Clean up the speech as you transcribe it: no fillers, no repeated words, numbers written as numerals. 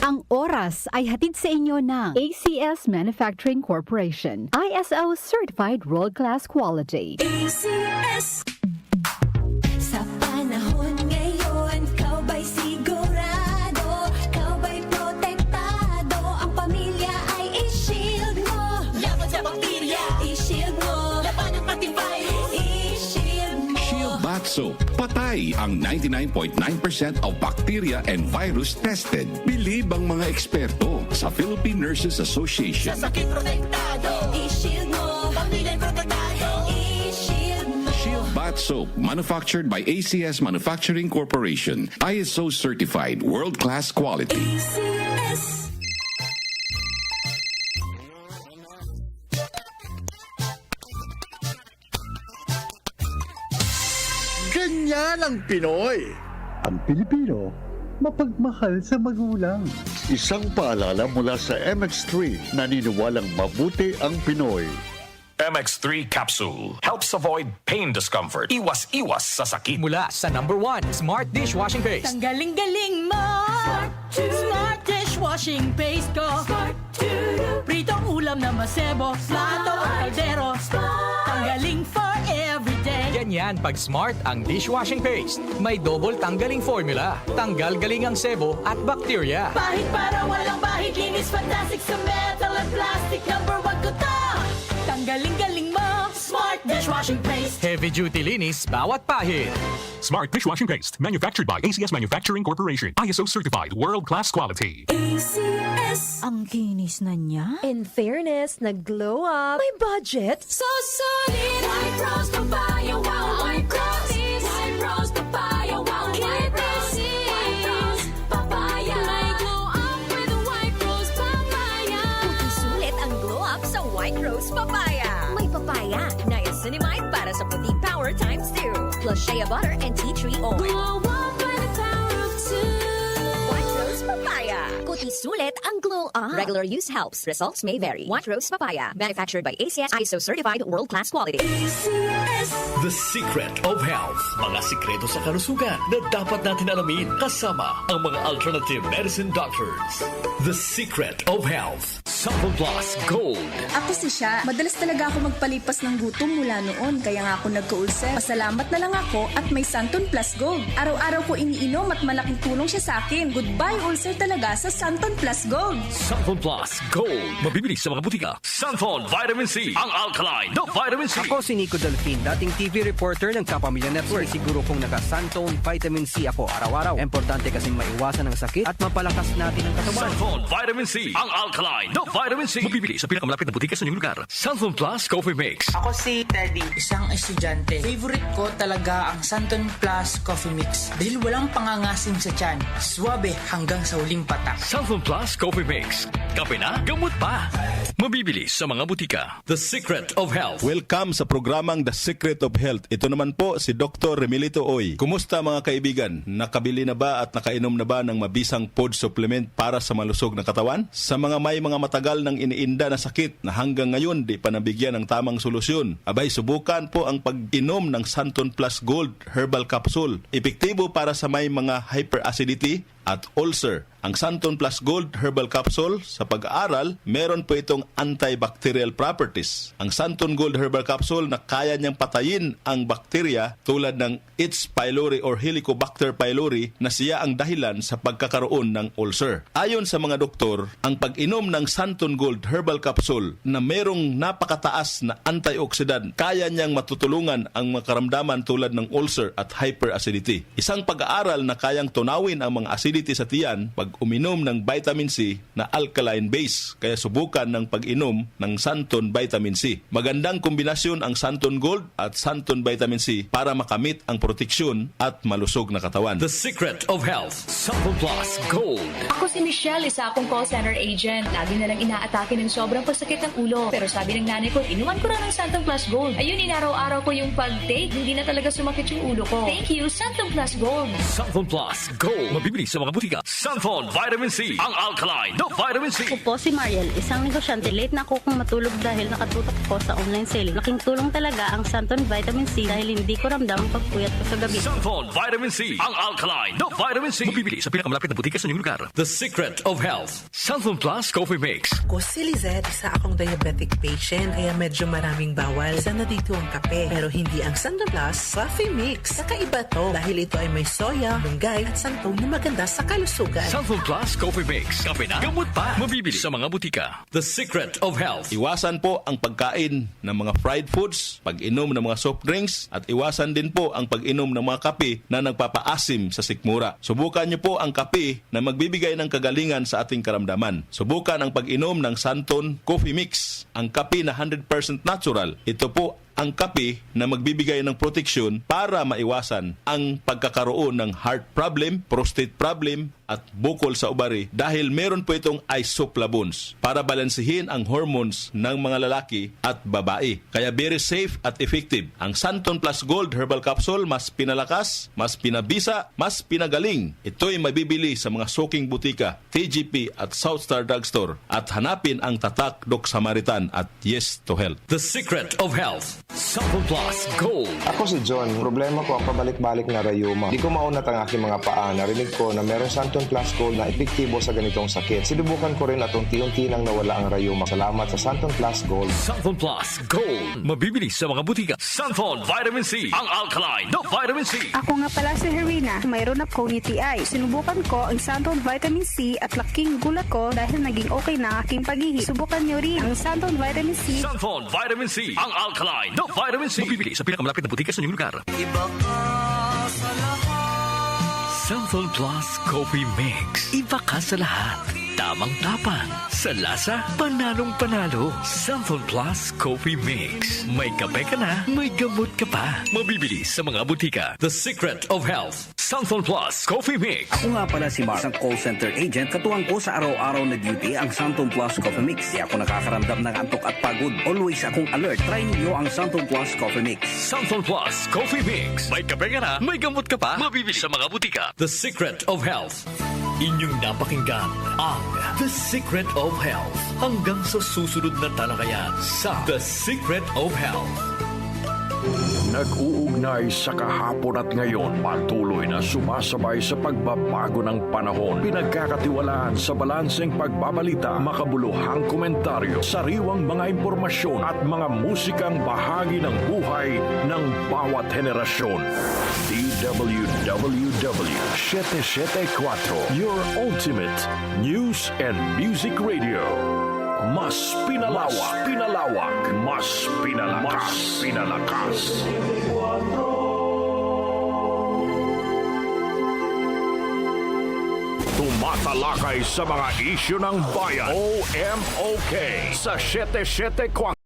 Ang oras ay hatid sa inyo ng ACS Manufacturing Corporation. ISO Certified World-Class Quality. ACS. Sa panahon ngayon, kau ba'y sigurado? Kau ba'y protektado? Ang pamilya ay i-shield mo. Laban sa bakterya, i-shield mo. Laban ang pati virus, i-shield mo. Shield Bath Soap. Patay ang 99.9% of bacteria and virus tested. Believe ang mga eksperto sa Philippine Nurses Association. Sa sakit protektado, i-shield mo. Pamilya protektado, i-shield mo. Shield Bath Soap, manufactured by ACS Manufacturing Corporation. ISO certified, world-class quality. ACS. Ganyan ang Pinoy. Ang Pilipino, mapagmahal sa magulang. Isang paalala mula sa MX3, naniniwalang mabuti ang Pinoy. MX3 Capsule helps avoid pain discomfort. Iwas-iwas sa sakit. Mula sa #1 Smart Dishwashing Paste. Ang galing-galing mo. Smart dishwashing paste ko. Pritong ulam na masebo. Plato o kaldero. Tanggaling for everyday. Ganyan pag Smart ang dishwashing paste. May double tanggaling formula. Tanggal galing ang sebo at bacteria. Bahid para walang bahid. Linis fantastic sa metal at plastic. #1 ko to. Tanggaling-galing mo. Smart dishwashing paste. Heavy duty linis bawat pahid. Smart Dishwashing Paste, manufactured by ACS Manufacturing Corporation. ISO certified, world-class quality. ACS. Ang kinis na niya. In fairness, nag-glow up. May budget. So solid. White rose papaya. Wow. White rose. White rose papaya. Wow. White rose. White rose papaya. May glow up with white rose papaya. Puti sulit ang glow up sa White Rose Papaya. May papaya, niacinamide para sa puti power times 2. Plus shea butter and tea tree oil. Glow up by the power of 2. White Rose Papaya. Puti sulit ang glow up. Regular use helps. Results may vary. White Rose Papaya. Manufactured by ACS ISO certified world-class quality. ACS. The Secret of Health. Mga sikreto sa kalusugan na dapat natin alamin kasama ang mga alternative medicine doctors. The Secret of Health. Sample Plus Gold. Ako si Sha. Madalas talaga ako magpalipas ng gutom mula noon, kaya nga ako nagka-ulcer. Pasalamat na lang ako at may Santon Plus Gold. Araw-araw ko iniinom at malaking tulong siya sa akin. Goodbye ulcer talaga sa Santon Plus Gold. Santon Plus Gold. Mabibili sa mga butika. Santon Vitamin C. Ang alkaline na vitamin C. Ako si Nico Delfin, dating TV reporter ng Kapamilya Network. Siguro kong naka-Santon Vitamin C ako araw-araw. Importante kasing maiwasan ang sakit at mapalakas natin ang katawan. Santon Vitamin C. Ang alkaline na vitamin C. Mabibili sa pinakamalapit na butika sa inyong lugar. Santon Plus Coffee Mix. Ako si Teddy, isang estudyante. Favorite ko talaga ang Santon Plus Coffee Mix dahil walang pangangasim sa tiyan. Suwabe hanggang sa huling patak. Santon Plus Coffee Mix. Kape na, gamot pa. Mabibili sa mga butika. The Secret of Health. Welcome sa programang The Secret of Health. Ito naman po si Dr. Remilito Oy. Kumusta mga kaibigan? Nakabili na ba at nakainom na ba ng mabisang food supplement para sa malusog na katawan? Sa mga may mga matagal ng iniinda na sakit na hanggang ngayon di pa nabigyan ng tamang solusyon, abay subukan po ang pag-inom ng Santon Plus Gold Herbal Capsule. Epektibo para sa may mga hyperacidity at ulcer. Ang Santon Plus Gold Herbal Capsule, sa pag-aaral, meron po itong antibacterial properties. Ang Santon Gold Herbal Capsule na kaya niyang patayin ang bakterya tulad ng H. pylori or Helicobacter pylori na siya ang dahilan sa pagkakaroon ng ulcer. Ayon sa mga doktor, ang pag-inom ng Santon Gold Herbal Capsule na merong napakataas na antioxidant, kaya niyang matutulungan ang mga karamdaman tulad ng ulcer at hyperacidity. Isang pag-aaral na kayang tunawin ang mga acidity sa tiyan pag uminom ng vitamin C na alkaline base. Kaya subukan ng pag-inom ng Santon Vitamin C. Magandang kombinasyon ang Santon Gold at Santon Vitamin C para makamit ang proteksyon at malusog na katawan. The Secret of Health. Santon Plus Gold. Ako si Michelle, isa akong call center agent. Lagi na lang inaatake ng sobrang pasakit ng ulo. Pero sabi ng nanay ko, inuman ko na ng Santon Plus Gold. Ayun, inaraw-araw ko yung pag-take. Hindi na talaga sumakit yung ulo ko. Thank you, Santon Plus Gold. Santon Plus Gold. Mabibili sa sa mga butika. Santon Vitamin C, ang alkaline na vitamin C. Ako po si Mariel, isang negosyante. Late na ako kung matulog dahil nakatutok ko sa online selling. Laking tulong talaga ang Santon Vitamin C dahil hindi ko ramdam ang pagpuyat ko sa gabi. Santon Vitamin C, ang alkaline na vitamin C. Mabibili sa pinakamalapit na butika sa inyong lugar. The Secret of Health, Santon Plus Coffee Mix. Ako si Lizette, isa akong diabetic patient kaya medyo maraming bawal. Isa na dito ang kape pero hindi ang Santon Plus Coffee Mix. Kakaiba to dahil ito ay may soya, lunggay at santol na maganda sa kalusugan. Santon Plus Coffee Mix. Kape na, gamot pa. Mabibili sa mga butika. The Secret of Health. Iwasan po ang pagkain ng mga fried foods, pag-inom ng mga soft drinks, at iwasan din po ang pag-inom ng mga kape na nagpapaasim sa sikmura. Subukan niyo po ang kape na magbibigay ng kagalingan sa ating karamdaman. Subukan ang pag-inom ng Santon Coffee Mix, ang kape na 100% natural. Ito po ang kape na magbibigay ng proteksyon para maiwasan ang pagkakaroon ng heart problem, prostate problem, at bukol sa ubari dahil meron po itong isoflavones para balansehin ang hormones ng mga lalaki at babae. Kaya very safe at effective. Ang Santon Plus Gold Herbal Capsule mas pinalakas, mas pinabisa, mas pinagaling. Ito'y mabibili sa mga suking butika, TGP at Southstar Drugstore at hanapin ang Tatak Doc Samaritan at Yes to Health. The Secret of Health, Santon Plus Gold. Ako si John. Problema ko ang pabalik-balik na rayuma. Di ko maunat ang aking mga paa. Narinig ko na meron Santon Plus Gold na epektibo sa ganitong sakit. Sinubukan ko rin at unti-unti nang nawala ang rayuma. Salamat sa Santon Plus Gold. Santon Plus Gold. Mabibili sa mga butika. Santon Vitamin C, ang alkaline na vitamin C. Ako nga pala si Herina. Mayroon akong UTI. Sinubukan ko ang Santon Vitamin C at laking gulat ko dahil naging okay na aking pag-ihi. Subukan niyo rin ang Santon Vitamin C. Santon Vitamin C, ang alkaline na vitamin C. Mabibili sa pinakamalapit na butika sa inyong lugar. Iba ka sa lahat. Santon Plus Coffee Mix. Iba ka sa lahat. Tamang-tapang. Sa lasa, panalong-panalo. Santon Plus Coffee Mix. May kape ka na, may gamot ka pa. Mabibili sa mga butika. The Secret of Health, Santon Plus Coffee Mix. Ako nga pala si Mark, isang call center agent. Katuwang ko sa araw-araw na duty ang Santon Plus Coffee Mix. Di ako nakakaramdam ng antok at pagod. Always akong alert. Try niyo ang Santon Plus Coffee Mix. Santon Plus Coffee Mix. May kape ka na, may gamot ka pa. Mabibili sa mga butika. The Secret of Health. Inyong napakinggan ang The Secret of Health. Hanggang sa susunod na talakayan sa The Secret of Health. Nag-uugnay sa kahapon at ngayon, patuloy na sumasabay sa pagbabago ng panahon. Pinagkakatiwalaan sa balanseng pagbabalita, makabuluhang komentaryo, sariwang mga impormasyon at mga musikang bahagi ng buhay ng bawat henerasyon. DWWW 774, your ultimate news and music radio. Mas pinalawak, mas pinalakas. Tumatalakay sa mga isyu ng bayan. OMOK sa 774.